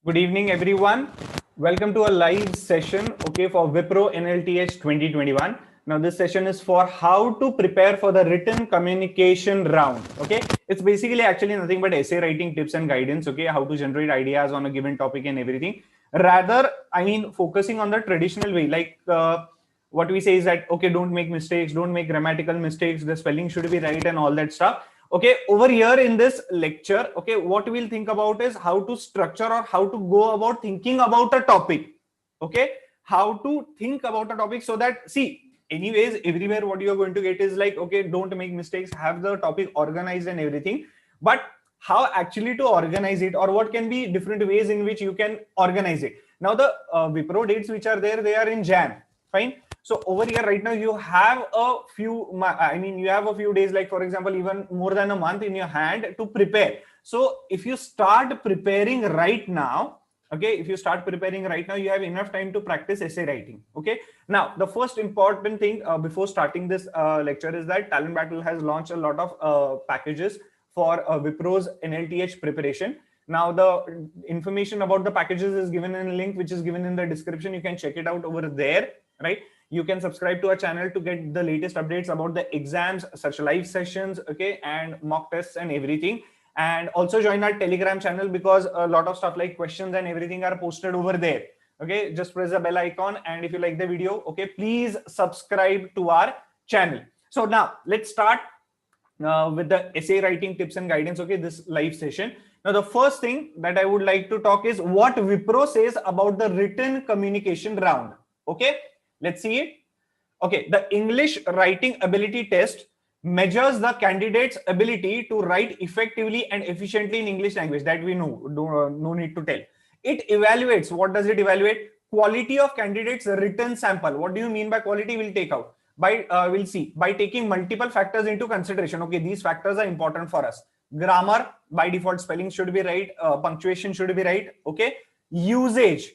Good evening, everyone. Welcome to a live session, okay, for Wipro NLTH 2021. Now, this session is for how to prepare for the written communication round, okay? It's basically actually nothing but essay writing tips and guidance, okay, how to generate ideas on a given topic and everything. Rather, focusing on the traditional way, like what we say is that, okay, don't make mistakes, don't make grammatical mistakes, the spelling should be right and all that stuff. Okay, over here in this lecture, okay, what we'll think about is how to structure or how to go about thinking about a topic. Okay, how to think about a topic so that, see, anyways, everywhere what you're going to get is like, okay, don't make mistakes, have the topic organized and everything. But how actually to organize it, or what can be different ways in which you can organize it. Now, the Wipro dates which are there, they are in Jan. Fine. So over here right now you have a few, you have a few days, like for example, even more than a month in your hand to prepare. So if you start preparing right now, okay, if you start preparing right now, you have enough time to practice essay writing. Okay. Now, the first important thing before starting this lecture is that Talent Battle has launched a lot of packages for Wipro's NLTH preparation. Now, the information about the packages is given in a link which is given in the description. You can check it out over there, right? You can subscribe to our channel to get the latest updates about the exams, such live sessions, okay, and mock tests and everything. And also join our Telegram channel because a lot of stuff like questions and everything are posted over there. Okay, just press the bell icon, and if you like the video, okay, please subscribe to our channel. So now let's start with the essay writing tips and guidance, okay, this live session. Now, the first thing that I would like to talk is what Wipro says about the written communication round. Okay, let's see it. Okay, the English writing ability test measures the candidate's ability to write effectively and efficiently in English language. That we know, no need to tell. It evaluates, what does it evaluate? Quality of candidates' written sample. What do you mean by quality? We'll take out. We'll see, by taking multiple factors into consideration. Okay, these factors are important for us. Grammar, by default, spelling should be right, punctuation should be right. Okay, usage.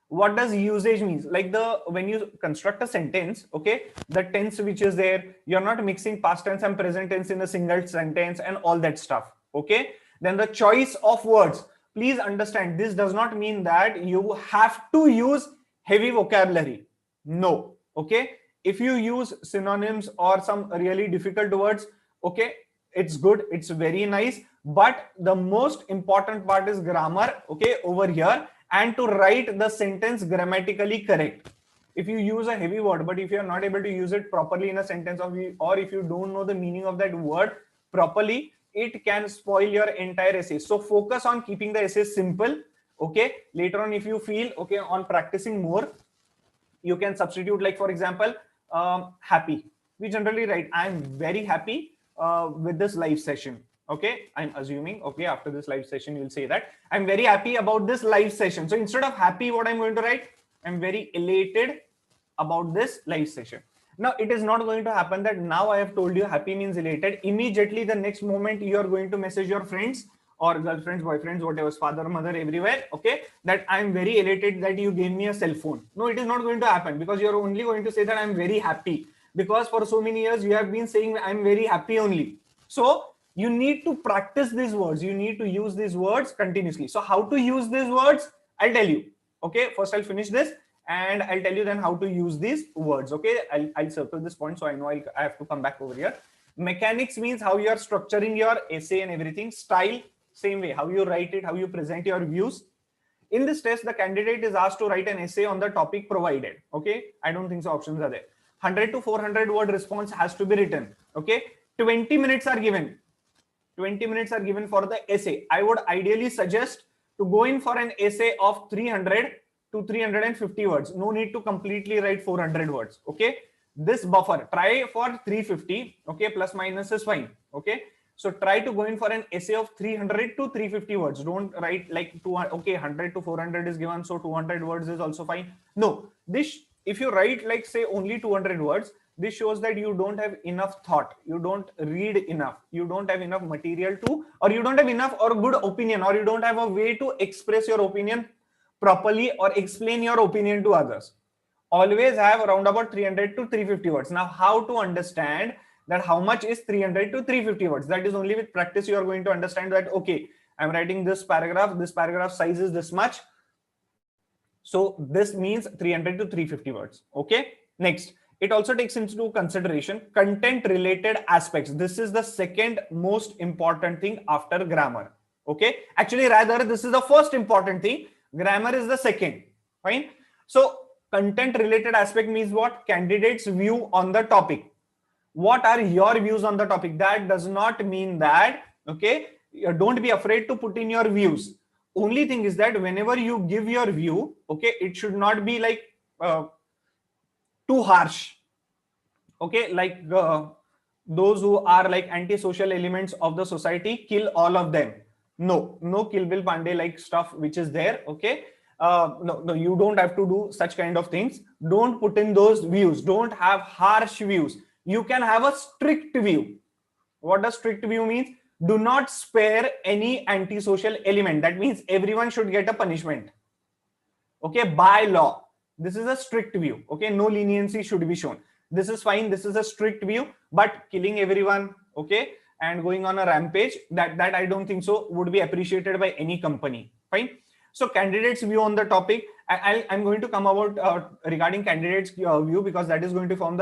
What does usage means? Like when you construct a sentence, okay, the tense which is there, you're not mixing past tense and present tense in a single sentence and all that stuff. Okay, then the choice of words. Please understand, this does not mean that you have to use heavy vocabulary. No. Okay, if you use synonyms or some really difficult words, okay, it's good, it's very nice, but the most important part is grammar, okay, over here, and to write the sentence grammatically correct. If you use a heavy word, but if you are not able to use it properly in a sentence, or if you don't know the meaning of that word properly, it can spoil your entire essay. So focus on keeping the essay simple. Okay, later on, if you feel okay on practicing more, you can substitute, like for example, happy. We generally write, I'm very happy with this live session. Okay, I'm assuming, okay, after this live session, you'll say that I'm very happy about this live session. So instead of happy, what I'm going to write, I'm very elated about this live session. Now, it is not going to happen that now I have told you happy means elated. Immediately, the next moment, you are going to message your friends or girlfriends, boyfriends, whatever, father, mother, everywhere, okay, that I'm very elated that you gave me a cell phone. No, it is not going to happen, because you're only going to say that I'm very happy, because for so many years you have been saying I'm very happy only. So you need to practice these words. You need to use these words continuously. So how to use these words, I'll tell you. Okay, first I'll finish this and I'll tell you then how to use these words. Okay, I'll circle this point so I know I have to come back over here. Mechanics means how you are structuring your essay and everything. Style, same way, how you write it, how you present your views. In this test, the candidate is asked to write an essay on the topic provided. Okay, I don't think so options are there. 100 to 400 word response has to be written. Okay, 20 minutes are given. 20 minutes are given for the essay. I would ideally suggest to go in for an essay of 300 to 350 words. No need to completely write 400 words. Okay, this buffer, try for 350. Okay, plus minus is fine. Okay, so try to go in for an essay of 300 to 350 words. Don't write like 200. Okay, 100 to 400 is given, so 200 words is also fine. No, this, if you write like say only 200 words, this shows that you don't have enough thought, you don't read enough, you don't have enough material to, or you don't have enough or good opinion, or you don't have a way to express your opinion properly or explain your opinion to others. Always have around about 300 to 350 words. Now, how to understand that how much is 300 to 350 words? That is only with practice you are going to understand that, okay, I'm writing this paragraph size is this much. So this means 300 to 350 words. Okay. Next, it also takes into consideration content related aspects. This is the second most important thing after grammar. Okay. Actually, rather, this is the first important thing. Grammar is the second. Fine. So content related aspect means what? Candidates' view on the topic. What are your views on the topic? That does not mean that, okay, don't be afraid to put in your views. Only thing is that whenever you give your view, okay, it should not be like too harsh. Okay, like those who are like antisocial elements of the society, kill all of them. No Kill Bill Pandey like stuff which is there. Okay, no, you don't have to do such kind of things. Don't put in those views. Don't have harsh views. You can have a strict view. What does strict view means? Do not spare any antisocial element. That means everyone should get a punishment. Okay, by law. This is a strict view. Okay, no leniency should be shown. This is fine. This is a strict view, but killing everyone, okay, and going on a rampage, that I don't think so would be appreciated by any company. Fine. So candidates' view on the topic. I'm going to come about regarding candidates' view, because that is going to form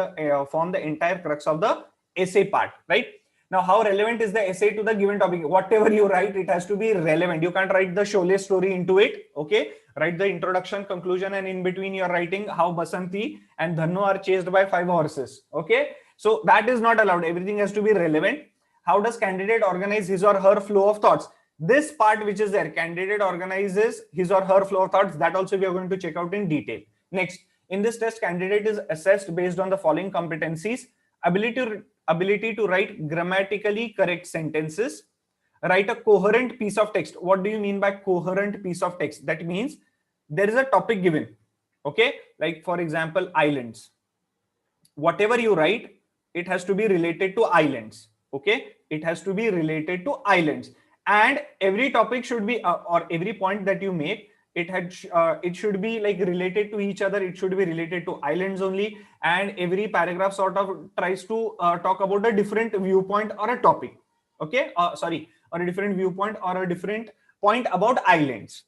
the entire crux of the essay part, right? Now, how relevant is the essay to the given topic? Whatever you write, it has to be relevant. You can't write the Sholay story into it. Okay, write the introduction, conclusion, and in between you're writing how Basanti and Dhannu are chased by 5 horses. Okay, so that is not allowed. Everything has to be relevant. How does candidate organize his or her flow of thoughts? This part which is there, candidate organizes his or her flow of thoughts. That also we are going to check out in detail. Next, in this test, candidate is assessed based on the following competencies: ability to write grammatically correct sentences, write a coherent piece of text. What do you mean by coherent piece of text? That means there is a topic given. Okay, like for example, islands. Whatever you write, it has to be related to islands. Okay, it has to be related to islands, and every topic should be or every point that you make, it should be like related to each other. It should be related to islands only, and every paragraph sort of tries to talk about a different viewpoint or a topic. Okay, or a different viewpoint or a different point about islands.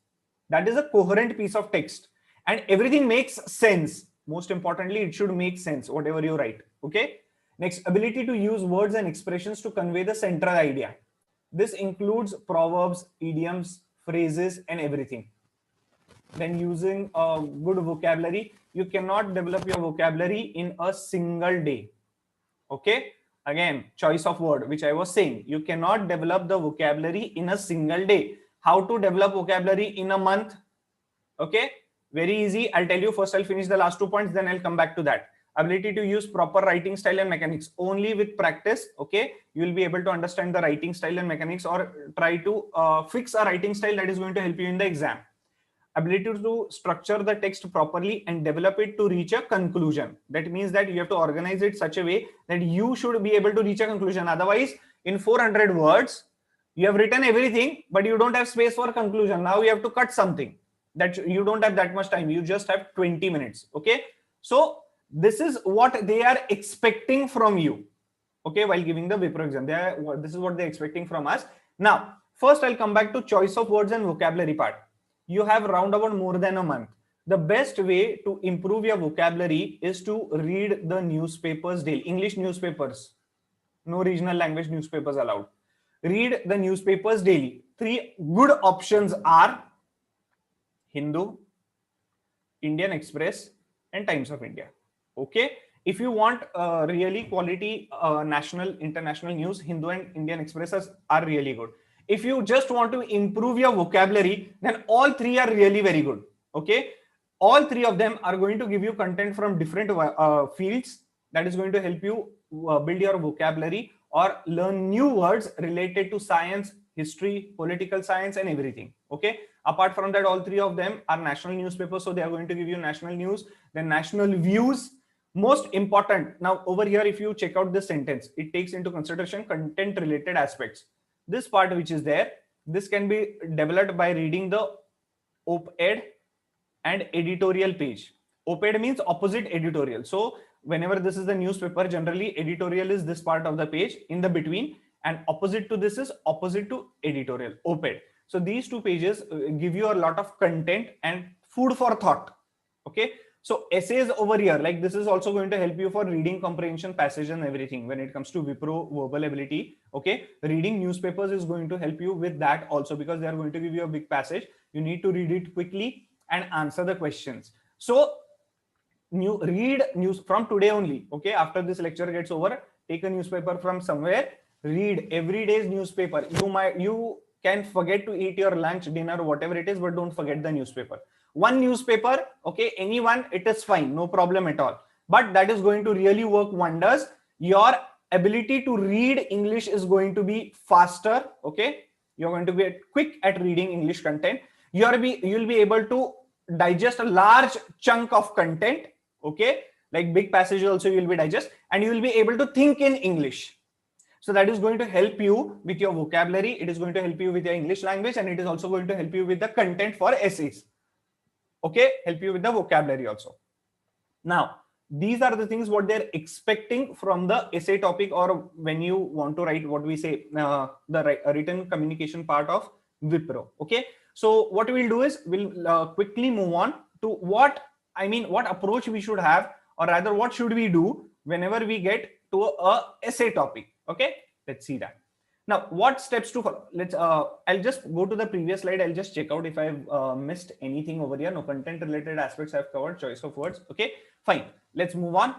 That is a coherent piece of text, and everything makes sense. Most importantly, it should make sense whatever you write. Okay. Next, ability to use words and expressions to convey the central idea. This includes proverbs, idioms, phrases, and everything. Then using a good vocabulary. You cannot develop your vocabulary in a single day. Okay. Again, choice of word, which I was saying. You cannot develop the vocabulary in a single day. How to develop vocabulary in a month? Okay. Very easy. I'll tell you. First, I'll finish the last 2 points. Then I'll come back to that. Ability to use proper writing style and mechanics. Only with practice, okay, you will be able to understand the writing style and mechanics, or try to fix a writing style that is going to help you in the exam. Ability to structure the text properly and develop it to reach a conclusion. That means that you have to organize it such a way that you should be able to reach a conclusion. Otherwise, in 400 words, you have written everything, but you don't have space for conclusion. Now you have to cut something. That you don't have that much time. You just have 20 minutes. Okay. So this is what they are expecting from you. Okay. While giving the Wipro exam, this is what they're expecting from us. Now, first I'll come back to choice of words and vocabulary part. You have round about more than a month. The best way to improve your vocabulary is to read the newspapers daily. English newspapers. No regional language newspapers allowed. Read the newspapers daily. 3 good options are Hindu, Indian Express, and Times of India. Okay. If you want really quality national, international news, Hindu and Indian Expresses are really good. If you just want to improve your vocabulary, then all 3 are really very good. Okay. All 3 of them are going to give you content from different fields that is going to help you build your vocabulary or learn new words related to science, history, political science, and everything. Okay. Apart from that, all 3 of them are national newspapers. So they are going to give you national news, then national views. Most important. Now over here, if you check out this sentence, it takes into consideration content related aspects. This part which is there, this can be developed by reading the op-ed and editorial page. Op-ed means opposite editorial. So whenever this is the newspaper, generally editorial is this part of the page in the between, and opposite to this is opposite to editorial, op-ed. So these 2 pages give you a lot of content, and food for thought. Okay, so essays over here, like this is also going to help you for reading comprehension, passage and everything when it comes to Wipro verbal ability. Okay, reading newspapers is going to help you with that also, because they are going to give you a big passage. You need to read it quickly and answer the questions. So read news from today only. Okay, after this lecture gets over, take a newspaper from somewhere, read every day's newspaper. You can forget to eat your lunch, dinner, whatever it is, but don't forget the newspaper. One newspaper, okay, anyone, it is fine, no problem at all, but that is going to really work wonders. Your ability to read English is going to be faster. Okay, you're going to be quick at reading English content. You'll be able to digest a large chunk of content. Okay, like big passages also you will be digest, and you will be able to think in English. So that is going to help you with your vocabulary. It is going to help you with your English language, and it is also going to help you with the content for essays. Okay, help you with the vocabulary also. Now, these are the things what they're expecting from the essay topic, or when you want to write what we say the written communication part of Wipro. Okay, so what we'll do is we'll quickly move on to what approach we should have, or rather what should we do whenever we get to a essay topic. Okay, let's see that. Now, what steps to follow? Let's I'll just go to the previous slide. I'll just check out if I've missed anything over here. No, content related aspects I've covered, choice of words. Okay, fine. Let's move on.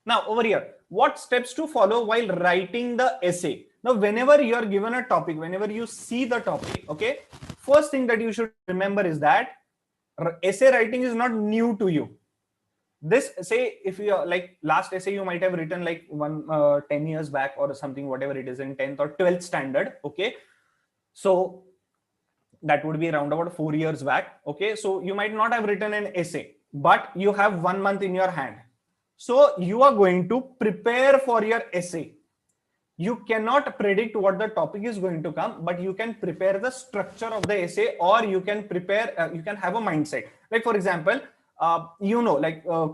Now, over here, what steps to follow while writing the essay? Now, whenever you are given a topic, whenever you see the topic, okay, first thing that you should remember is that essay writing is not new to you. This, say, if you are like last essay you might have written like 10 years back or something, whatever it is, in 10th or 12th standard. Okay, so that would be around about 4 years back. Okay, so you might not have written an essay, but you have 1 month in your hand. So you are going to prepare for your essay. You cannot predict what the topic is going to come, but you can prepare the structure of the essay, or you can prepare, you can have a mindset. Like for example,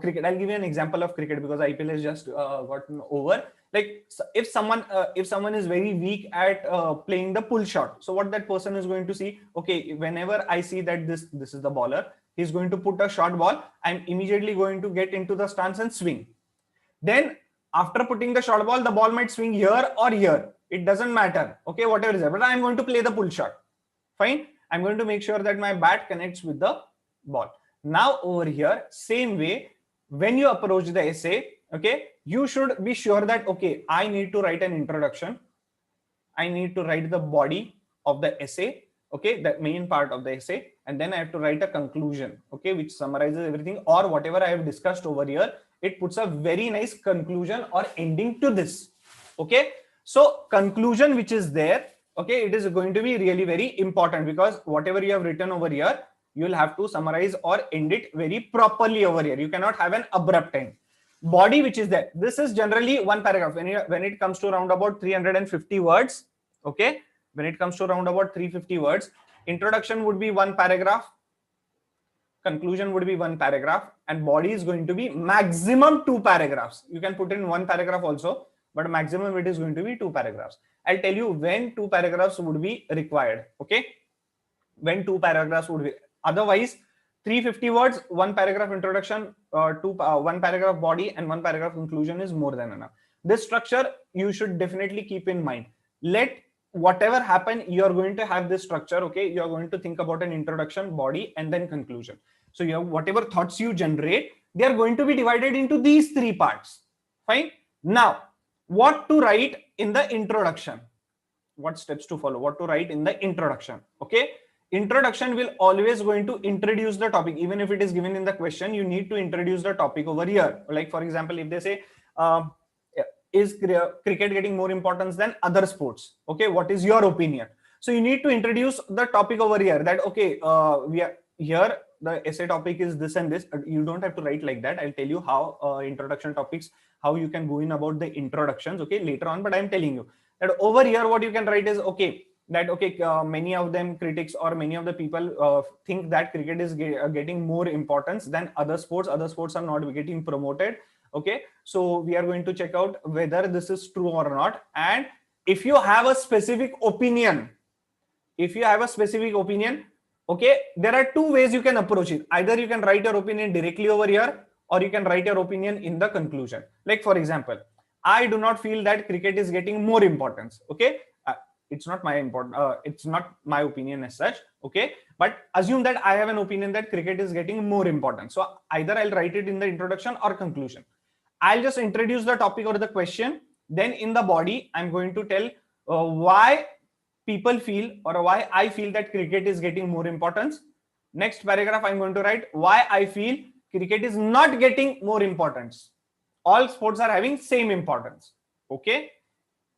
cricket. I'll give you an example of cricket because IPL has just gotten over. Like if someone is very weak at playing the pull shot, so what that person is going to see, okay, whenever I see that this is the bowler, he's going to put a short ball, I'm immediately going to get into the stance and swing. Then after putting the short ball, the ball might swing here or here. It doesn't matter. Okay, whatever is there, but I'm going to play the pull shot. Fine. I'm going to make sure that my bat connects with the ball. Now over here, same way, when you approach the essay, okay, you should be sure that, okay, I need to write an introduction. I need to write the body of the essay. Okay, the main part of the essay, and then I have to write a conclusion, okay, which summarizes everything, or whatever I have discussed over here. It puts a very nice conclusion or ending to this. Okay, so conclusion which is there, okay, it is going to be really very important, because whatever you have written over here, you will have to summarize or end it very properly over here. You cannot have an abrupt end. Body which is there, this is generally one paragraph. When it comes to around about 350 words, okay, when it comes to around about 350 words, introduction would be one paragraph, conclusion would be one paragraph, and body is going to be maximum 2 paragraphs. You can put in 1 paragraph also, but maximum it is going to be 2 paragraphs. I'll tell you when 2 paragraphs would be required. Okay, when 2 paragraphs would be, otherwise 350 words, 1 paragraph introduction, 1 paragraph body, and 1 paragraph conclusion is more than enough. This structure you should definitely keep in mind. Let whatever happen, you are going to have this structure. Okay, you are going to think about an introduction, body, and then conclusion. So you have whatever thoughts you generate, they are going to be divided into these 3 parts. Fine. Now, what to write in the introduction? What steps to follow? What to write in the introduction? Okay, introduction will always going to introduce the topic. Even if it is given in the question, you need to introduce the topic over here. Like for example, if they say is cricket getting more importance than other sports? Okay, what is your opinion? So you need to introduce the topic over here, that okay, we are here, the essay topic is this and this. You don't have to write like that. I'll tell you how introduction topics, how you can go in about the introductions, okay, later on. But I'm telling you that over here what you can write is, okay, that okay, many of them critics or many of the people think that cricket is getting more importance than other sports. Other sports are not getting promoted. Okay, so we are going to check out whether this is true or not. And if you have a specific opinion, Okay, there are two ways you can approach it. Either you can write your opinion directly over here, or you can write your opinion in the conclusion. Like for example, I do not feel that cricket is getting more importance. Okay, it's not my it's not my opinion as such. Okay, but assume that I have an opinion that cricket is getting more important. So either I'll write it in the introduction or conclusion. I'll just introduce the topic or the question. Then in the body, I'm going to tell why people feel or why I feel that cricket is getting more importance. Next paragraph, I'm going to write why I feel cricket is not getting more importance. All sports are having same importance. Okay.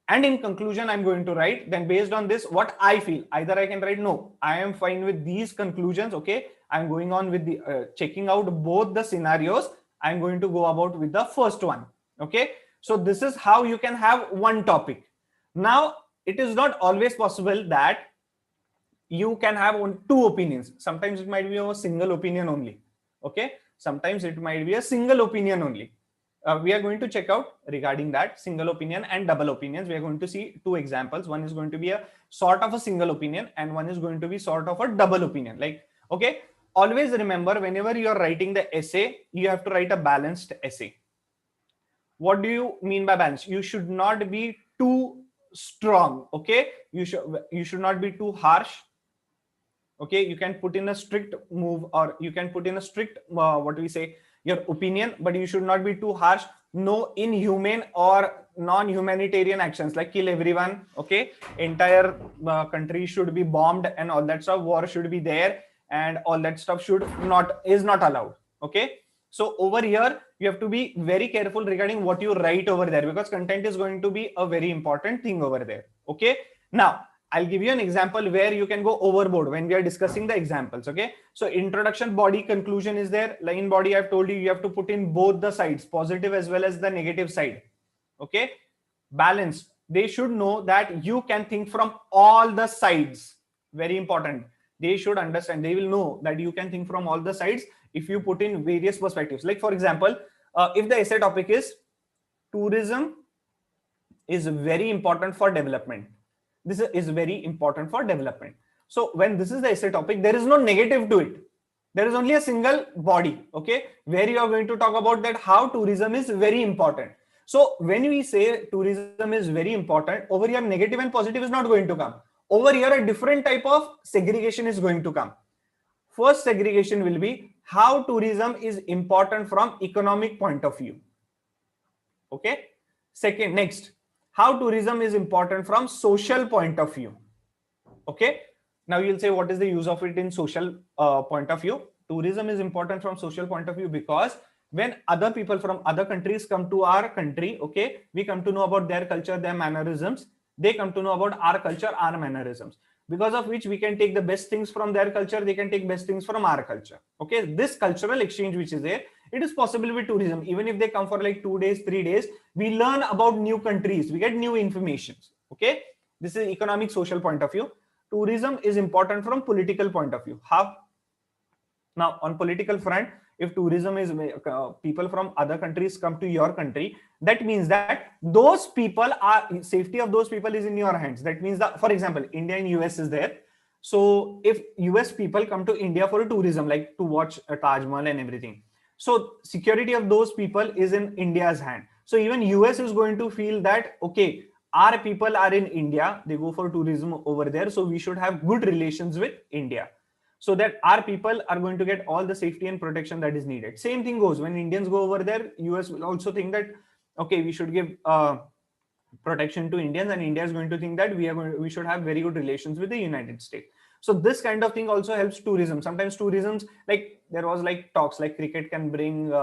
And in conclusion, I'm going to write, then based on this, what I feel. Either I can write, no, I am fine with these conclusions. Okay. I'm going on with the checking out both the scenarios. I'm going to go about with the first one. Okay. So this is how you can have one topic. Now, it is not always possible that you can have two opinions. Sometimes it might be a single opinion only. Okay. Sometimes it might be a single opinion only. We are going to check out regarding that single opinion and double opinions. We are going to see two examples. One is going to be a sort of a single opinion and one is going to be sort of a double opinion. Like, okay, always remember whenever you are writing the essay, you have to write a balanced essay. What do you mean by balance? You should not be too strong. Okay, you should not be too harsh. Okay, you can put in a strict move or you can put in a strict what do we say, your opinion, but you should not be too harsh. No inhumane or non-humanitarian actions like kill everyone. Okay, entire country should be bombed and all that stuff. War should be there and all that stuff is not allowed. Okay, so over here you have to be very careful regarding what you write over there, because content is going to be a very important thing over there. Okay, now I'll give you an example where you can go overboard when we are discussing the examples. Okay, so introduction, body, conclusion is there. Like in body, I've told you have to put in both the sides, positive as well as the negative side. Okay, balance. They should know that you can think from all the sides. Very important. They should understand. They will know that you can think from all the sides if you put in various perspectives. Like for example, if the essay topic is tourism is very important for development. This is very important for development. So when this is the essay topic, there is no negative to it. There is only a single body, okay, where you are going to talk about that how tourism is very important. So when we say tourism is very important, over here negative and positive is not going to come. Over here a different type of segregation is going to come. First segregation will be how tourism is important from economic point of view. Okay. Second, next, how tourism is important from social point of view. Okay, now you'll say what is the use of it in social point of view. Tourism is important from social point of view because when other people from other countries come to our country, okay, we come to know about their culture, their mannerisms. They come to know about our culture, our mannerisms, because of which we can take the best things from their culture, they can take best things from our culture. Okay, this cultural exchange which is there, it is possible with tourism. Even if they come for like 2 days, 3 days, we learn about new countries, we get new information. Okay, this is economic, social point of view. Tourism is important from political point of view. How? Now on political front, if tourism is people from other countries come to your country, that means that those people are, safety of those people is in your hands. That means that, for example, India and US is there. So if US people come to India for a tourism, like to watch a Taj Mahal and everything, so security of those people is in India's hand. So even US is going to feel that, okay, our people are in India, they go for tourism over there, so we should have good relations with India, so that our people are going to get all the safety and protection that is needed. Same thing goes when Indians go over there, US will also think that, okay, we should give protection to Indians, and India is going to think that we should have very good relations with the United States. So this kind of thing also helps tourism. Sometimes tourisms, like there was like talks like cricket can bring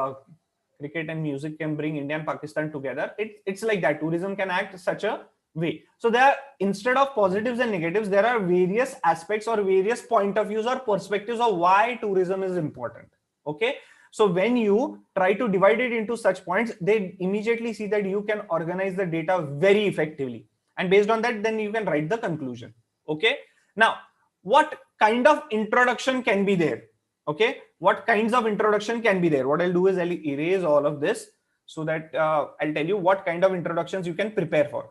cricket and music can bring India and Pakistan together. It's like that. Tourism can act such a way. So there, instead of positives and negatives, there are various aspects or various point of views or perspectives of why tourism is important. Okay. So when you try to divide it into such points, they immediately see that you can organize the data very effectively. And based on that, then you can write the conclusion. Okay. Now, what kind of introduction can be there? Okay, what kinds of introduction can be there? What I'll do is I'll erase all of this so that I'll tell you what kind of introductions you can prepare for.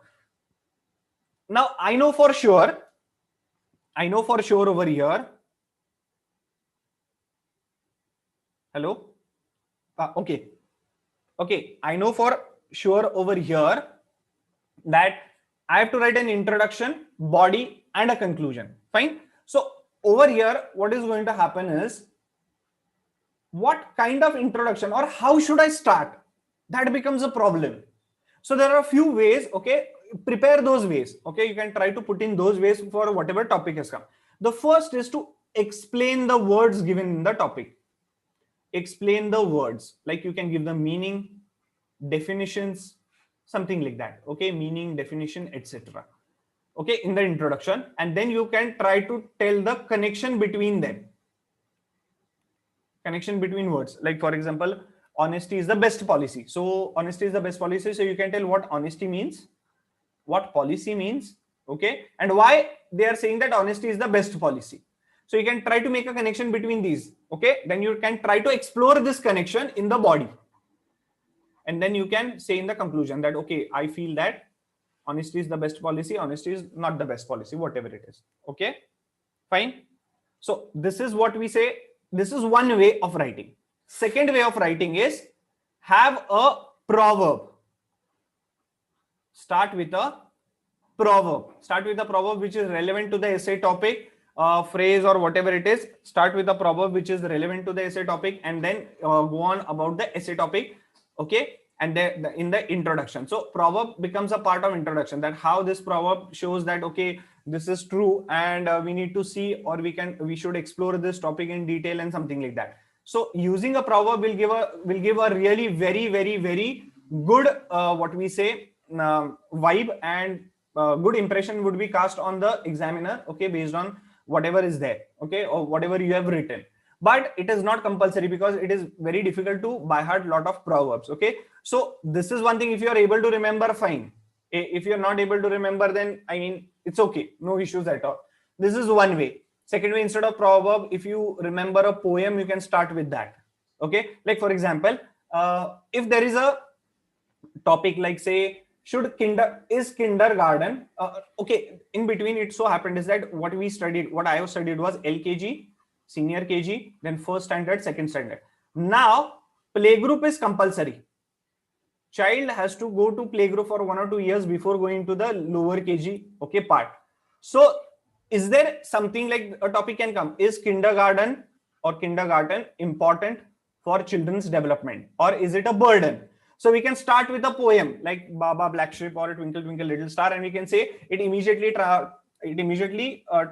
Now, I know for sure over here, Hello. Okay. Okay. I know for sure over here that I have to write an introduction, body, and a conclusion. Fine. So over here, what is going to happen is, what kind of introduction or how should I start? That becomes a problem. So there are a few ways. Okay. Prepare those ways. Okay. You can try to put in those ways for whatever topic has come. The first is to explain the words given in the topic. Explain the words, like you can give the meaning, definitions, something like that. Okay. Meaning, definition, etc. Okay. In the introduction, and then you can try to tell the connection between them. Connection between words, like for example, honesty is the best policy. So honesty is the best policy, so you can tell what honesty means, what policy means, okay, and why they are saying that honesty is the best policy. So you can try to make a connection between these. Okay. Then you can try to explore this connection in the body, and then you can say in the conclusion that, okay, I feel that honesty is the best policy, honesty is not the best policy, whatever it is. Okay. Fine. So this is what we say. This is one way of writing. Second way of writing is have a proverb. Start with a proverb. Start with a proverb which is relevant to the essay topic, phrase or whatever it is. Start with a proverb which is relevant to the essay topic, and then go on about the essay topic. Okay. And in the introduction, so proverb becomes a part of introduction, that how this proverb shows that, okay, this is true, and we need to see, or we should explore this topic in detail, and something like that. So using a proverb will give a really very good what we say vibe, and good impression would be cast on the examiner. Okay. Based on whatever is there. Okay. Or whatever you have written. But it is not compulsory, because it is very difficult to by heart lot of proverbs. Okay. So this is one thing. If you are able to remember, fine. If you're not able to remember, then I mean, it's okay. No issues at all. This is one way. Second way, instead of proverb, if you remember a poem, you can start with that. Okay. Like for example, if there is a topic like, say, is kindergarten, okay, in between it so happened is that what I have studied was LKG, senior KG, then first standard, second standard. Now playgroup is compulsory. Child has to go to playgroup for 1 or 2 years before going to the lower KG, okay, part. So is there something like a topic can come, is kindergarten important for children's development, or is it a burden? So we can start with a poem like Baba Black Sheep or Twinkle Twinkle Little Star, and we can say it immediately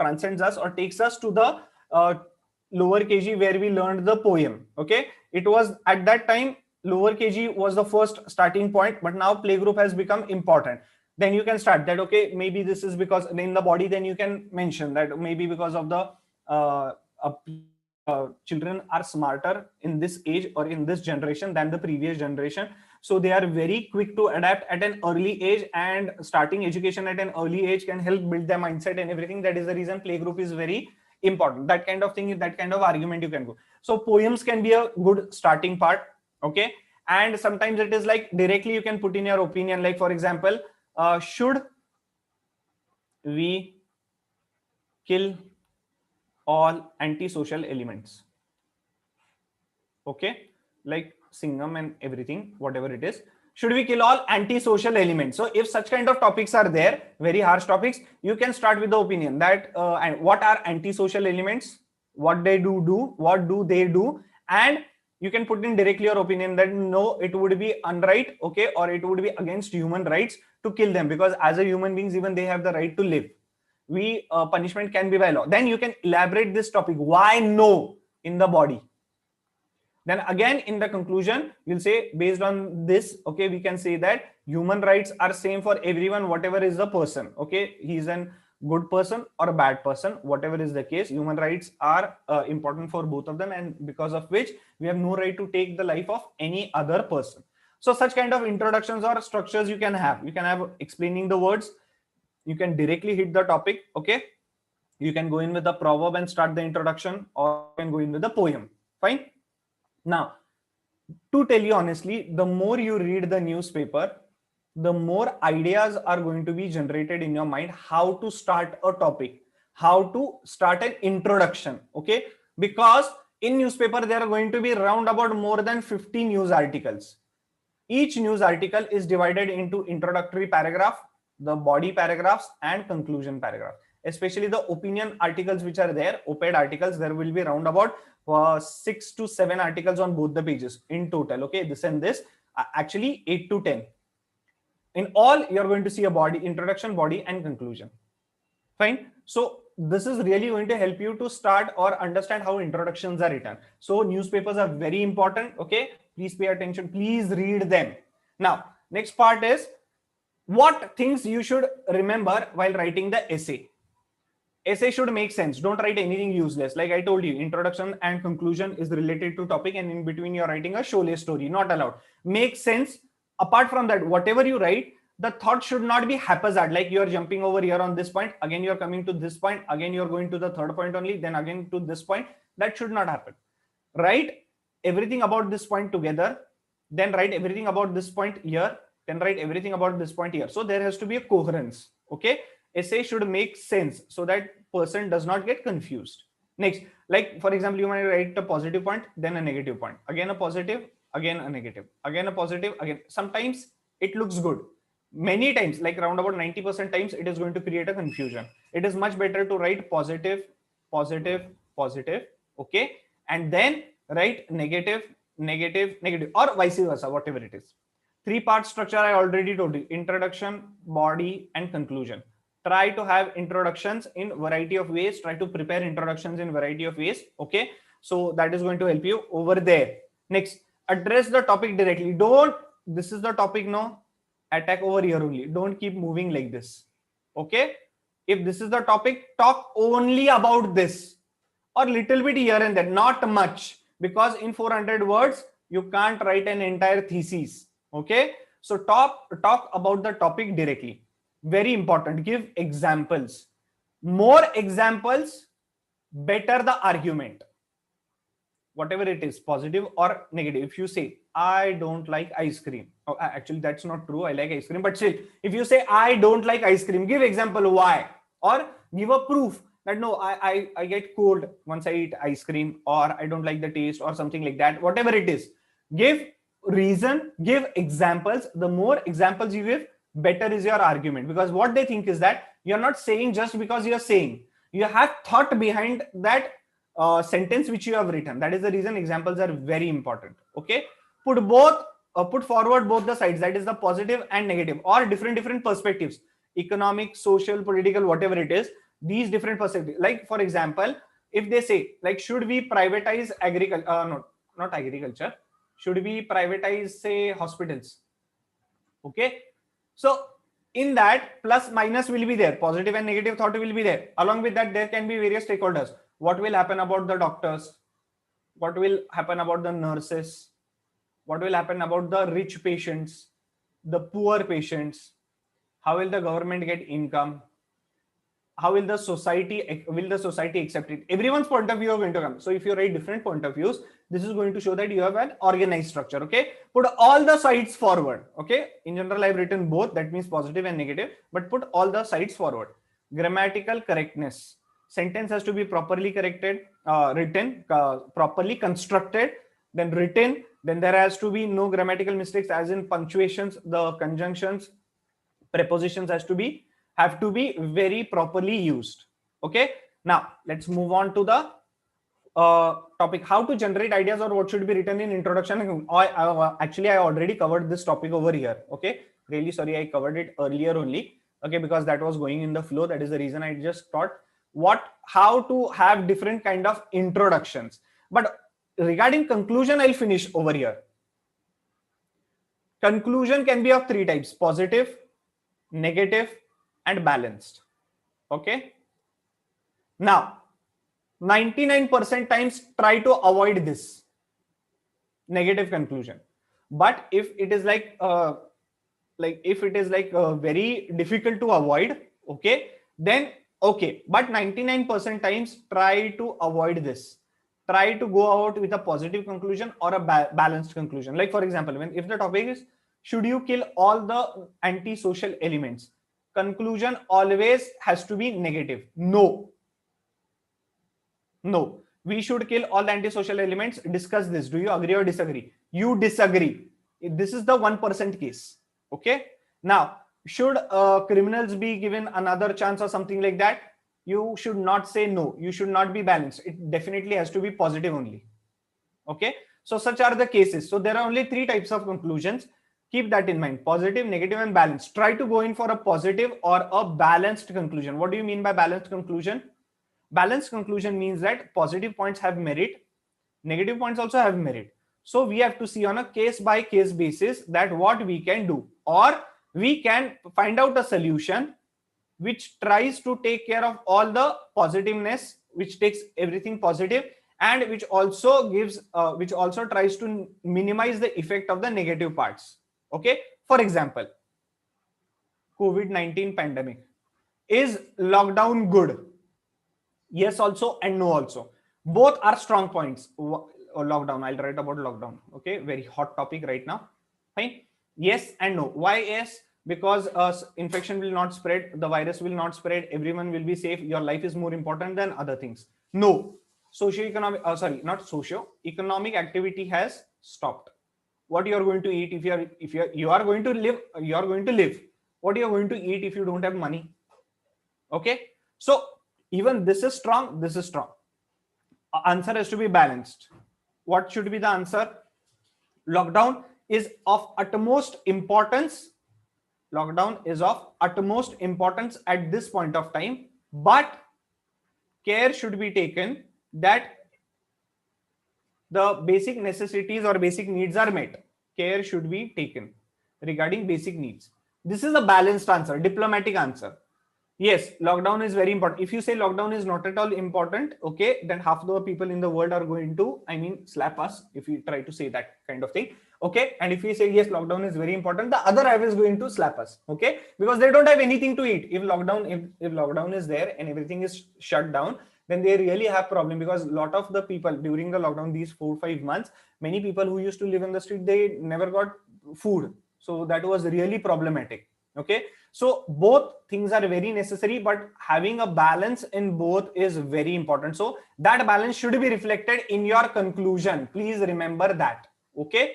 transcends us or takes us to the lower KG where we learned the poem. Okay. It was at that time lower KG was the first starting point, but now playgroup has become important. Then you can start that, okay, maybe this is because in the body, then you can mention that maybe because of the children are smarter in this age or in this generation than the previous generation. So they are very quick to adapt at an early age, and starting education at an early age can help build their mindset and everything. That is the reason playgroup is very important. That kind of thing, that kind of argument you can go. So poems can be a good starting part. Okay. And sometimes it is like directly you can put in your opinion. Like for example, should we kill all antisocial elements? Okay. Like Singham and everything, whatever it is. Should we kill all antisocial elements? So if such kind of topics are there, very harsh topics, you can start with the opinion that and what are antisocial elements, what they do, what do they do, and you can put in directly your opinion that no, it would be unright, okay, or it would be against human rights to kill them, because as a human beings, even they have the right to live. Punishment can be by law. Then you can elaborate this topic, why no, in the body. Then again, in the conclusion, you'll say based on this, okay, we can say that human rights are same for everyone, whatever is the person. Okay, he's a good person or a bad person, whatever is the case, human rights are important for both of them, and because of which we have no right to take the life of any other person. So such kind of introductions or structures you can have. You can have explaining the words. You can directly hit the topic. Okay, you can go in with the proverb and start the introduction, or you can go in with the poem. Fine. Now, to tell you honestly, the more you read the newspaper, the more ideas are going to be generated in your mind how to start a topic, how to start an introduction. Okay, because In newspaper, there are going to be round about more than 50 news articles. Each news article is divided into introductory paragraph, the body paragraphs, and conclusion paragraph. Especially the opinion articles which are there, op-ed articles, there will be round about 6 to 7 articles on both the pages in total. Okay, this and this, actually 8 to 10. In all, you're going to see a body, introduction, body, and conclusion. Fine. So this is really going to help you to start or understand how introductions are written. So newspapers are very important. Okay, please pay attention, please read them. Now next part is what things you should remember while writing the essay. Essay should make sense. Don't write anything useless. Like I told you, introduction and conclusion is related to topic, and in between you're writing a Sholay story. Not allowed. Make sense. Apart from that, whatever you write, the thought should not be haphazard. Like you're jumping over here on this point, again you're coming to this point, again you're going to the third point only, then again to this point. That should not happen. Write everything about this point together, then write everything about this point here, then write everything about this point here. So there has to be a coherence. Okay. Essay should make sense so that person does not get confused. Next, like for example, you might write a positive point, then a negative point, again a positive, again a negative, again a positive, again. Sometimes it looks good. Many times, like around about 90% times, it is going to create a confusion. It is much better to write positive, positive, positive, okay, and then write negative, negative, negative, or vice versa, whatever it is. 3-part structure I already told you: introduction, body, and conclusion. Try to have introductions in variety of ways. Try to prepare introductions in variety of ways. Okay, so that is going to help you over there. Next, address the topic directly. Don't, this is the topic, no, attack over here only. Don't keep moving like this. Okay, if this is the topic, talk only about this, or little bit here and there, not much, because in 400 words you can't write an entire thesis. Okay, so talk about the topic directly. Very important. Give examples. More examples, better the argument. Whatever it is, positive or negative. If you say, I don't like ice cream. Oh, actually, that's not true. I like ice cream. But still, if you say, I don't like ice cream, give example why. Or give a proof that no, I get cold once I eat ice cream, or I don't like the taste, or something like that. Whatever it is, give reason, give examples. The more examples you give, better is your argument. Because what they think is that you're not saying just because you're saying. You have thought behind that sentence which you have written. That is the reason examples are very important. Okay, put forward both the sides, that is the positive and negative, or different perspectives, economic, social, political, whatever it is, these different perspectives. Like for example, if they say, like, should we privatize agriculture, no, not agriculture, should we privatize, say, hospitals? Okay, so in that, plus minus will be there, positive and negative thought will be there. Along with that, there can be various stakeholders. What will happen about the doctors? What will happen about the nurses? What will happen about the rich patients, the poor patients? How will the government get income? How will the society accept it? Everyone's point of view are going to come. So if you write different point of views, this is going to show that you have an organized structure. Okay, put all the sides forward. Okay, in general I've written both, that means positive and negative, but put all the sides forward. Grammatical correctness, sentence has to be properly corrected, written, properly constructed, then written. Then there has to be no grammatical mistakes, as in punctuations, the conjunctions, prepositions have to be very properly used. Okay, now let's move on to the topic, how to generate ideas, or what should be written in introduction. Actually, I already covered this topic over here. Okay, really sorry, I covered it earlier only. Okay, because that was going in the flow. That is the reason I just thought how to have different kind of introductions. But regarding conclusion, I'll finish over here. Conclusion can be of 3 types: positive, negative, and balanced. Okay, now 99% times try to avoid this negative conclusion. But if it is very difficult to avoid, okay, then okay, but 99% times try to avoid this. Try to go out with a positive conclusion or a balanced conclusion. Like for example, if the topic is, should you kill all the antisocial elements, conclusion always has to be negative. No, We should kill all the antisocial elements. Discuss this. Do you agree or disagree? You disagree. This is the 1% case. Okay. Now, should criminals be given another chance or something like that? You should not say no. You should not be balanced. It definitely has to be positive only. Okay. So such are the cases. So there are only 3 types of conclusions. Keep that in mind: positive, negative, and balanced. Try to go in for a positive or a balanced conclusion. What do you mean by balanced conclusion? Balanced conclusion means that positive points have merit, negative points also have merit. So we have to see on a case by case basis that what we can do, or we can find out a solution which tries to take care of all the positiveness, which takes everything positive, and which also gives which also tries to minimize the effect of the negative parts. Okay, for example, COVID-19 pandemic. Is lockdown good? Yes also and no also. Both are strong points. Lockdown, I'll write about lockdown. Okay, very hot topic right now. Fine. Yes and no. Why yes? Because infection will not spread, the virus will not spread, everyone will be safe, your life is more important than other things. No. Socio-economic, not socio-economic activity has stopped. What you are going to eat if you are going to live, you are going to live. What you are going to eat if you don't have money? Okay. So even this is strong, this is strong. Answer has to be balanced. What should be the answer? Lockdown is of utmost importance. Lockdown is of utmost importance at this point of time, but care should be taken that the basic necessities or basic needs are met. Care should be taken regarding basic needs. This is a balanced answer, diplomatic answer. Yes, lockdown is very important. If you say lockdown is not at all important, okay, then half the people in the world are going to, slap us if we try to say that kind of thing. Okay, and if we say yes, lockdown is very important, the other half is going to slap us. Okay, because they don't have anything to eat. If lockdown is there and everything is shut down, then they really have problem, because a lot of the people during the lockdown, these 4-5 months, many people who used to live in the street, they never got food. So that was really problematic. Okay, so both things are very necessary, but having a balance in both is very important. So that balance should be reflected in your conclusion. Please remember that. Okay,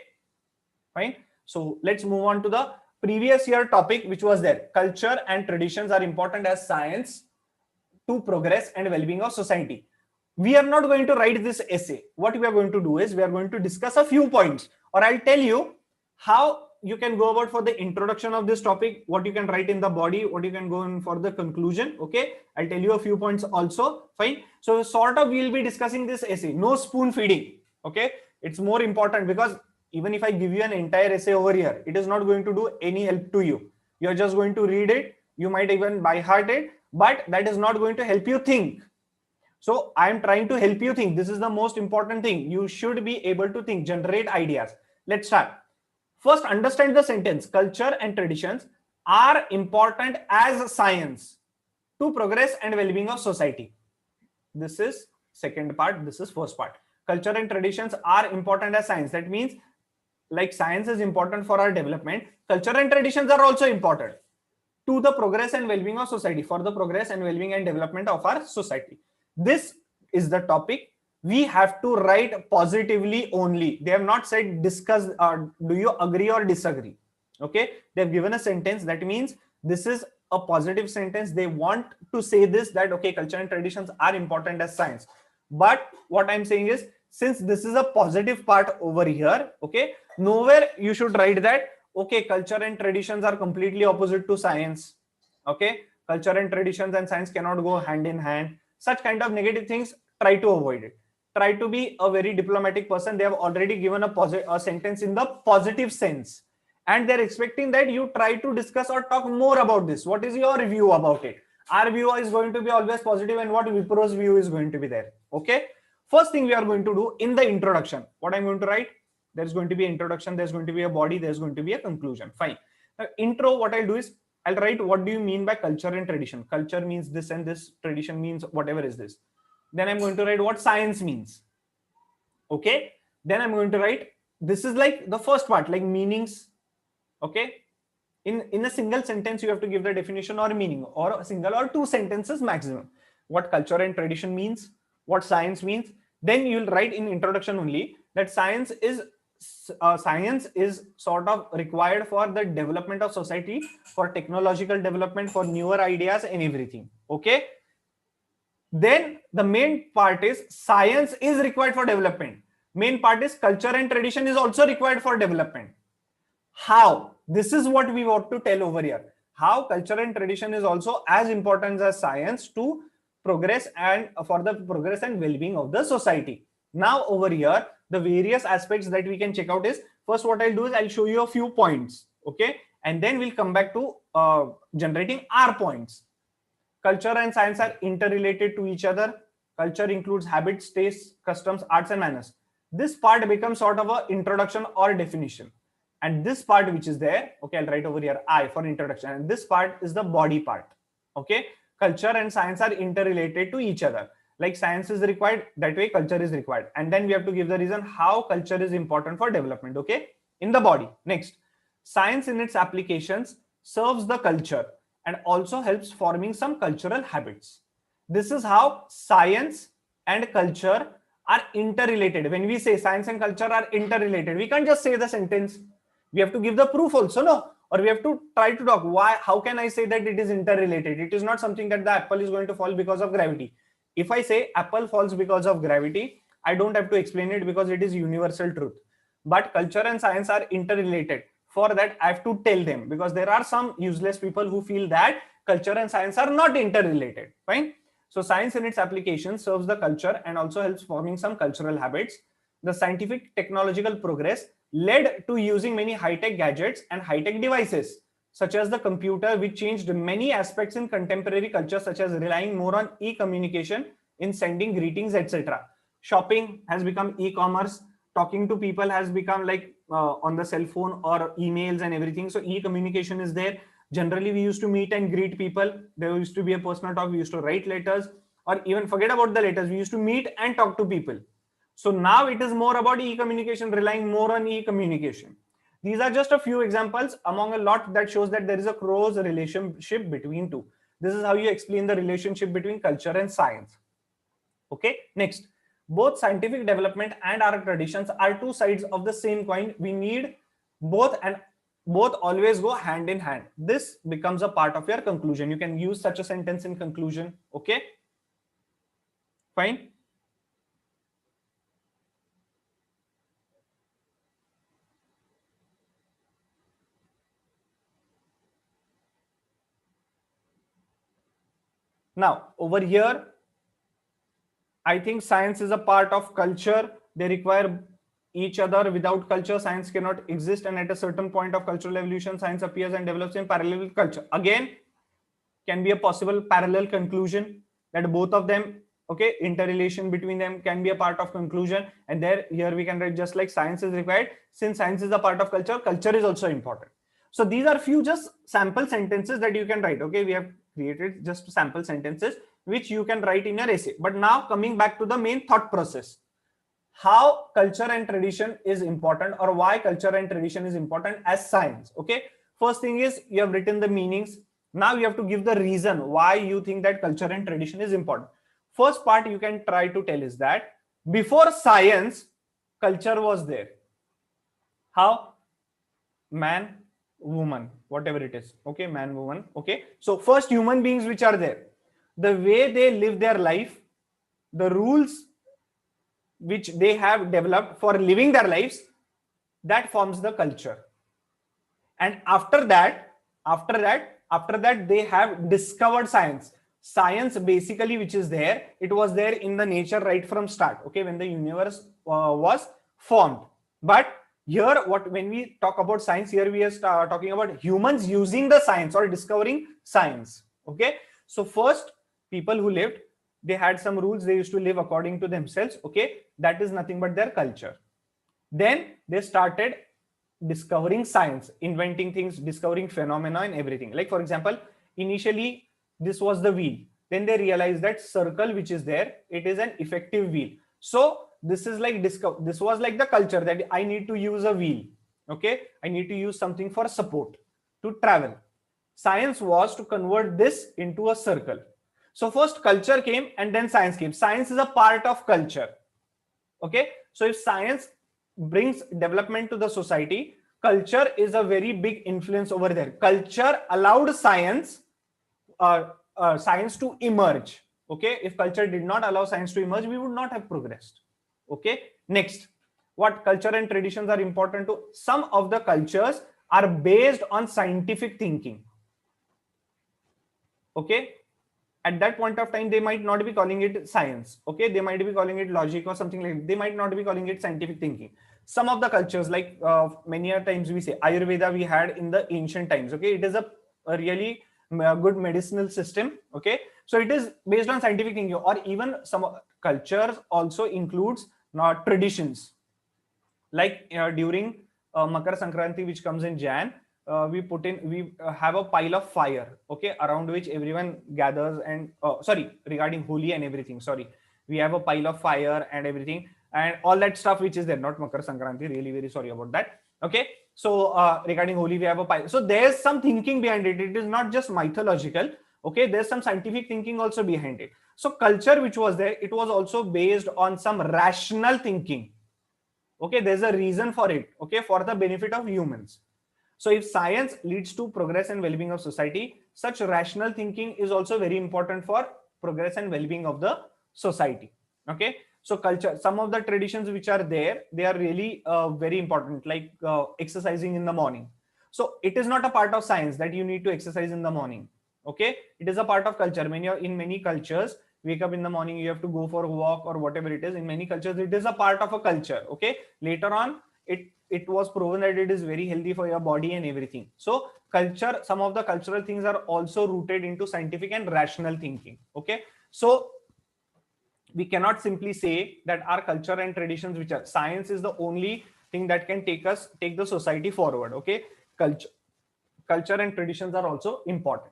fine. So let's move on to the previous year topic, which was there. Culture and traditions are important as science to progress and well-being of society. We are not going to write this essay. What we are going to do is we are going to discuss a few points, or I'll tell you how you can go about for the introduction of this topic, what you can write in the body, what you can go in for the conclusion. Okay, I'll tell you a few points also. Fine. So sort of we'll be discussing this essay. No spoon feeding. Okay, it's more important, because even if I give you an entire essay over here, it is not going to do any help to you. You're just going to read it. You might even by heart it, but that is not going to help you think. So I'm trying to help you think. This is the most important thing. You should be able to think, generate ideas. Let's start. First, understand the sentence. Culture and traditions are important as science to progress and well-being of society. This is second part. This is first part. Culture and traditions are important as science. That means, like science is important for our development, culture and traditions are also important to the progress and well-being of society, for the progress and well-being and development of our society. This is the topic. We have to write positively only. They have not said discuss or do you agree or disagree. Okay, they've given a sentence. That means this is a positive sentence. They want to say this, that okay, culture and traditions are important as science. But what I'm saying is, since this is a positive part over here, okay, nowhere you should write that okay, culture and traditions are completely opposite to science. Okay, culture and traditions and science cannot go hand in hand. Such kind of negative things, try to avoid it. Try to be a very diplomatic person. They have already given a sentence in the positive sense, and they're expecting that you try to discuss or talk more about this. What is your view about it? Our view is going to be always positive, and what Wipro's view is going to be there. Okay, first thing we are going to do in the introduction, what I'm going to write, there's going to be an introduction, there's going to be a body, there's going to be a conclusion. Fine. Now, intro, what I'll do is I'll write what do you mean by culture and tradition. Culture means this and this, tradition means whatever is this. Then I'm going to write what science means. Okay, then I'm going to write, this is like the first part, like meanings. Okay, in a single sentence you have to give the definition or meaning, or a single or two sentences maximum. What culture and tradition means, what science means, Then you will write in introduction only that science is sort of required for the development of society, for technological development, for newer ideas and everything. Okay. Then the main part is science is required for development. Main part is culture and tradition is also required for development. How? This is what we want to tell over here. How culture and tradition is also as important as science to progress and for the progress and well-being of the society. Now over here, the various aspects that we can check out is, first what I'll do is I'll show you a few points, okay, and then we'll come back to generating our points. Culture and science are interrelated to each other. Culture includes habits, tastes, customs, arts and manners. This part becomes sort of an introduction or definition. And this part which is there, okay, I'll write over here I for introduction. And this part is the body part. Okay, culture and science are interrelated to each other. Like science is required, that way culture is required. And then we have to give the reason how culture is important for development, okay, in the body. Next, science in its applications serves the culture and also helps forming some cultural habits. This is how science and culture are interrelated. When we say science and culture are interrelated, we can't just say the sentence. We have to give the proof also, no? Or we have to try to talk why, how can I say that it is interrelated? It is not something that the apple is going to fall because of gravity. If I say apple falls because of gravity, I don't have to explain it because it is universal truth. But culture and science are interrelated. For that, I have to tell them, because there are some useless people who feel that culture and science are not interrelated. Fine. So science in its application serves the culture and also helps forming some cultural habits. The scientific technological progress led to using many high-tech gadgets and high-tech devices, such as the computer, which changed many aspects in contemporary culture, such as relying more on e-communication in sending greetings, etc. Shopping has become e-commerce. Talking to people has become like on the cell phone or emails and everything. So e-communication is there. Generally, we used to meet and greet people. There used to be a personal talk. We used to write letters, or even forget about the letters. We used to meet and talk to people. So now it is more about e-communication, relying more on e-communication. These are just a few examples among a lot that shows that there is a close relationship between two. This is how you explain the relationship between culture and science. Okay, next. Both scientific development and our traditions are two sides of the same coin. We need both, and both always go hand in hand. This becomes a part of your conclusion. You can use such a sentence in conclusion. Okay, fine. Now over here, I think science is a part of culture. They require each other. Without culture, science cannot exist. And at a certain point of cultural evolution, science appears and develops in parallel with culture. Again, can be a possible parallel conclusion that both of them, okay, interrelation between them can be a part of conclusion. And there, here we can write just like science is required. Since science is a part of culture, culture is also important. So these are few just sample sentences that you can write. Okay, we have created just sample sentences which you can write in your essay. But now coming back to the main thought process, how culture and tradition is important, or why culture and tradition is important as science. Okay, first thing is you have written the meanings. Now you have to give the reason why you think that culture and tradition is important. First part you can try to tell is that before science, culture was there. How? Man, woman, whatever it is. Okay, man, woman. Okay, so first human beings which are there, the way they live their life, the rules which they have developed for living their lives, that forms the culture. And after that they have discovered science. Science basically which is there, it was there in the nature right from start. Okay, when the universe was formed. But here, when we talk about science, here we are talking about humans using the science or discovering science. Okay, so first people who lived, they had some rules. They used to live according to themselves. Okay, that is nothing but their culture. Then they started discovering science, inventing things, discovering phenomena and everything. Like for example, initially this was the wheel. Then they realized that circle which is there, it is an effective wheel. So this is like this was like the culture that I need to use a wheel. Okay, I need to use something for support to travel. Science was to convert this into a circle. So first culture came and then science came. Science is a part of culture. Okay, so if science brings development to the society, culture is a very big influence over there. Culture allowed science to emerge. Okay, if culture did not allow science to emerge, we would not have progressed. Okay, next, what culture and traditions are important to? Some of the cultures are based on scientific thinking. Okay, at that point of time they might not be calling it science. Okay, they might be calling it logic or something like that. They might not be calling it scientific thinking. Some of the cultures, like many a times we say Ayurveda we had in the ancient times. Okay, it is a really good medicinal system. Okay, so it is based on scientific thinking. Or even some cultures also includes traditions, like during Makar Sankranti, which comes in Jan, we have a pile of fire, okay, around which everyone gathers. And sorry, regarding Holi and everything, sorry, we have a pile of fire and everything and all that stuff which is there, not Makar Sankranti, really very sorry about that. Okay, so regarding Holi we have a pile, so there's some thinking behind it. It is not just mythological. Okay, there's some scientific thinking also behind it. So culture which was there, it was also based on some rational thinking. Okay, there's a reason for it. Okay, for the benefit of humans. So if science leads to progress and well-being of society, such rational thinking is also very important for progress and well-being of the society. Okay, so culture, some of the traditions which are there, they are really very important, like exercising in the morning. So it is not a part of science that you need to exercise in the morning. Okay, it is a part of culture. In many cultures, wake up in the morning, you have to go for a walk or whatever it is. In many cultures it is a part of a culture. Okay, later on it was proven that it is very healthy for your body and everything. So culture, some of the cultural things are also rooted into scientific and rational thinking. Okay, so we cannot simply say that our culture and traditions, which are science, is the only thing that can take the society forward. Okay, culture and traditions are also important.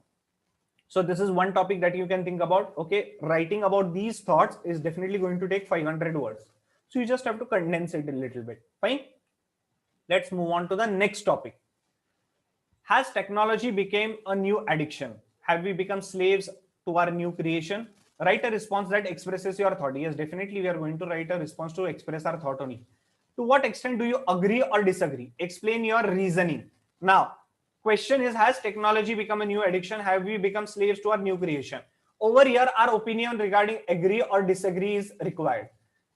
So this is one topic that you can think about. Okay, writing about these thoughts is definitely going to take 500 words. So you just have to condense it a little bit. Fine. Let's move on to the next topic. Has technology become a new addiction? Have we become slaves to our new creation? Write a response that expresses your thought. Yes, definitely we are going to write a response to express our thought only. To what extent do you agree or disagree? Explain your reasoning. Now, question is, has technology become a new addiction? Have we become slaves to our new creation? Over here, our opinion regarding agree or disagree is required.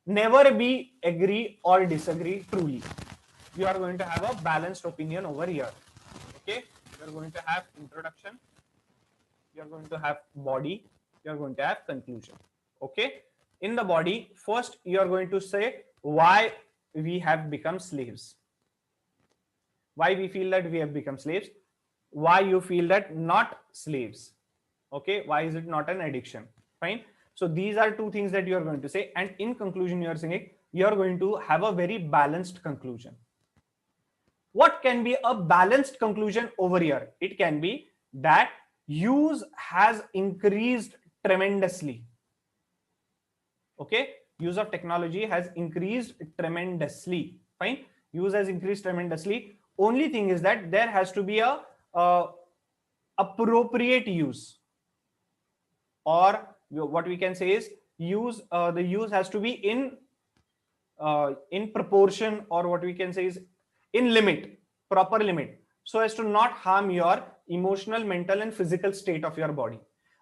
Never be agree or disagree truly. You are going to have a balanced opinion over here. Okay, you are going to have introduction, you are going to have body, you are going to have conclusion. Okay, in the body, first you are going to say why we have become slaves, why we feel that we have become slaves, why you feel that not slaves. Okay, why is it not an addiction? Fine. So these are two things that you are going to say, and in conclusion you are saying you are going to have a very balanced conclusion. What can be a balanced conclusion over here? It can be that use has increased tremendously. Okay, use of technology has increased tremendously. Fine, use has increased tremendously. Only thing is that there has to be a appropriate use, or what we can say is the use has to be in proportion, or what we can say is in limit, proper limit, so as to not harm your emotional, mental and physical state of your body.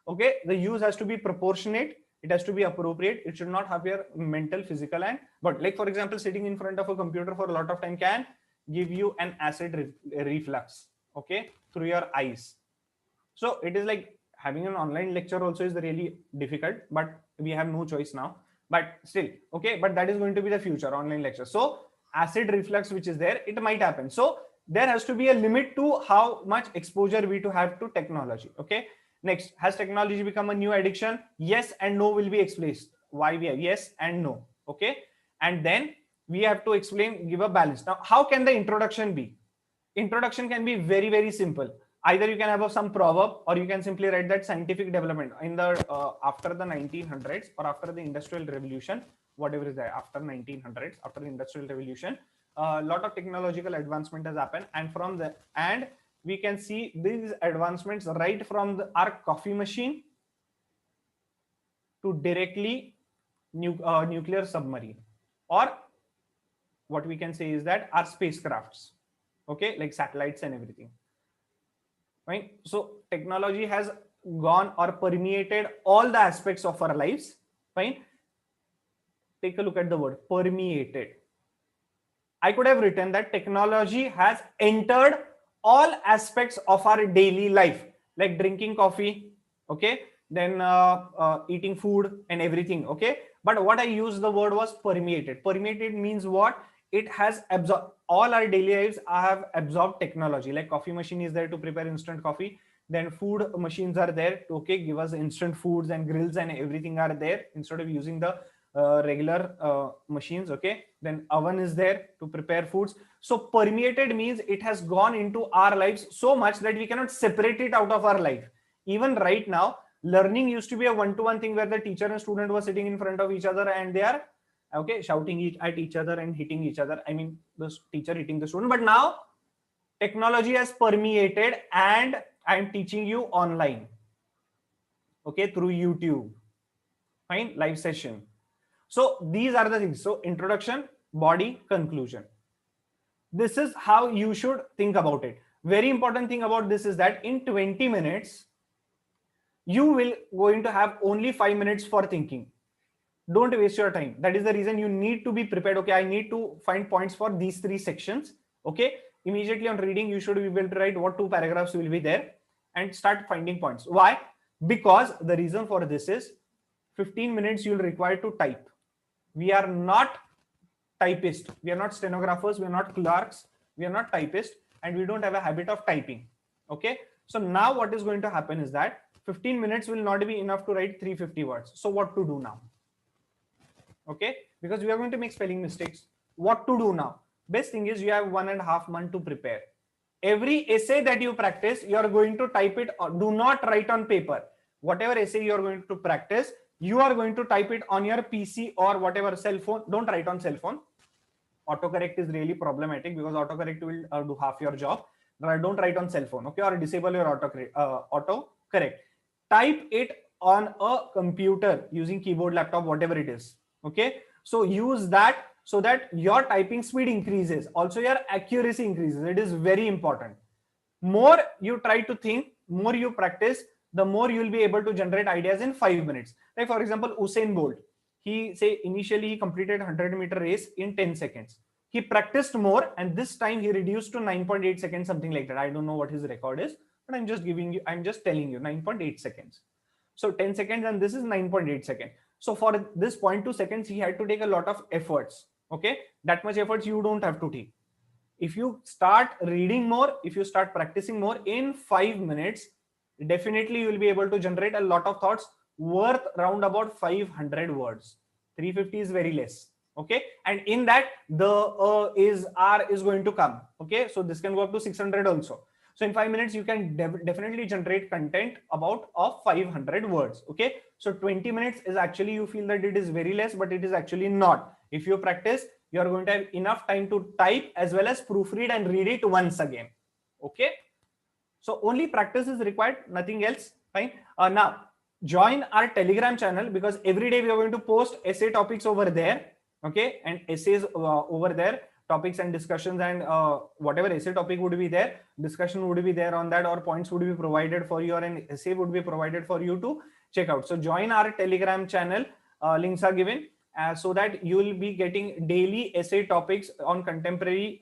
Okay, the use has to be proportionate, it has to be appropriate, it should not have your mental, physical and, but like for example sitting in front of a computer for a lot of time can give you an acid reflux, okay, through your eyes. So it is like having an online lecture also is really difficult, but we have no choice now. But still, okay, but that is going to be the future, online lecture. So acid reflux which is there, it might happen. So there has to be a limit to how much exposure we to have to technology. Okay, next, has technology become a new addiction? Yes and no will be explained. Why we have yes and no. Okay, and then we have to explain, give a balance. Now how can the introduction be? Introduction can be very, very simple. Either you can have some proverb, or you can simply write that scientific development in the after the 1900s or after the industrial revolution, whatever is there after 1900s, after the industrial revolution, a lot of technological advancement has happened, and we can see these advancements right from our coffee machine to directly nuclear submarine. or what we can say is that our spacecrafts, okay, like satellites and everything, right? So technology has gone or permeated all the aspects of our lives, fine. Take a look at the word permeated. I could have written that technology has entered all aspects of our daily life, like drinking coffee, okay, then eating food and everything, okay. But what I used the word was permeated. Permeated means what? It has absorbed all our daily lives. I have absorbed technology. Like coffee machine is there to prepare instant coffee. Then food machines are there to give us instant foods, and grills and everything are there instead of using the regular machines, okay. Then oven is there to prepare foods. So permeated means it has gone into our lives so much that we cannot separate it out of our life. Even right now, learning used to be a one-to-one thing where the teacher and student were sitting in front of each other and they are shouting at each other and hitting each other. I mean, the teacher hitting the student. But now technology has permeated and I am teaching you online, okay, through YouTube, fine, live session. So these are the things. So introduction, body, conclusion. This is how you should think about it. Very important thing about this is that in 20 minutes, you will going to have only 5 minutes for thinking. Don't waste your time. That is the reason you need to be prepared. Okay, I need to find points for these 3 sections. Okay, immediately on reading, you should be able to write what 2 paragraphs will be there and start finding points. Why? Because the reason for this is 15 minutes you'll require to type. We are not typists, we are not stenographers, we are not clerks, we are not typists, and we don't have a habit of typing. Okay, so now what is going to happen is that 15 minutes will not be enough to write 350 words. So what to do now? Okay, because we are going to make spelling mistakes. What to do now? Best thing is you have 1.5 months to prepare. Every essay that you practice, you are going to type it. Do not write on paper. Whatever essay you are going to practice, you are going to type it on your PC or whatever cell phone. Don't write on cell phone. Autocorrect is really problematic because autocorrect will do half your job. Don't write on cell phone, okay, or disable your autocorrect. Type it on a computer using keyboard, laptop, whatever it is. Okay, so use that so that your typing speed increases. Also, your accuracy increases. It is very important. More you try to think, more you practice, the more you will be able to generate ideas in 5 minutes. Like for example, Usain Bolt, he initially he completed 100-meter race in 10 seconds. He practiced more and this time he reduced to 9.8 seconds, something like that. I don't know what his record is, but I'm just telling you 9.8 seconds. So 10 seconds and this is 9.8 seconds. So for this 0.2 seconds, he had to take a lot of efforts. Okay, that much efforts you don't have to take. If you start reading more, if you start practicing more, in 5 minutes, definitely you will be able to generate a lot of thoughts worth round about 500 words. 350 is very less. Okay, and in that the is R is going to come. Okay, so this can go up to 600 also. So in 5 minutes, you can definitely generate content about of 500 words. Okay, so 20 minutes is actually, you feel that it is very less, but it is actually not. If you practice, you are going to have enough time to type as well as proofread and read it once again. Okay, so only practice is required, nothing else. Fine. Now join our Telegram channel because every day we are going to post essay topics over there. Okay, and essays over there, topics and discussions, and whatever essay topic would be there, discussion would be there on that, or points would be provided for you, or an essay would be provided for you to check out. So join our Telegram channel, links are given, so that you will be getting daily essay topics on contemporary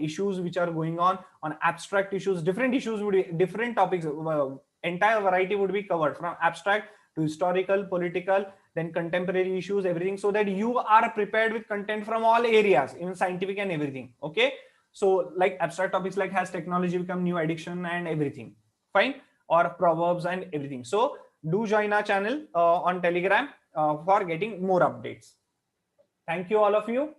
issues which are going on abstract issues. Different issues would be different topics, entire variety would be covered from abstract to historical, political, then contemporary issues, everything, so that you are prepared with content from all areas, even scientific and everything. Okay, so like abstract topics like has technology become new addiction and everything, fine, or proverbs and everything. So do join our channel on Telegram for getting more updates. Thank you all of you.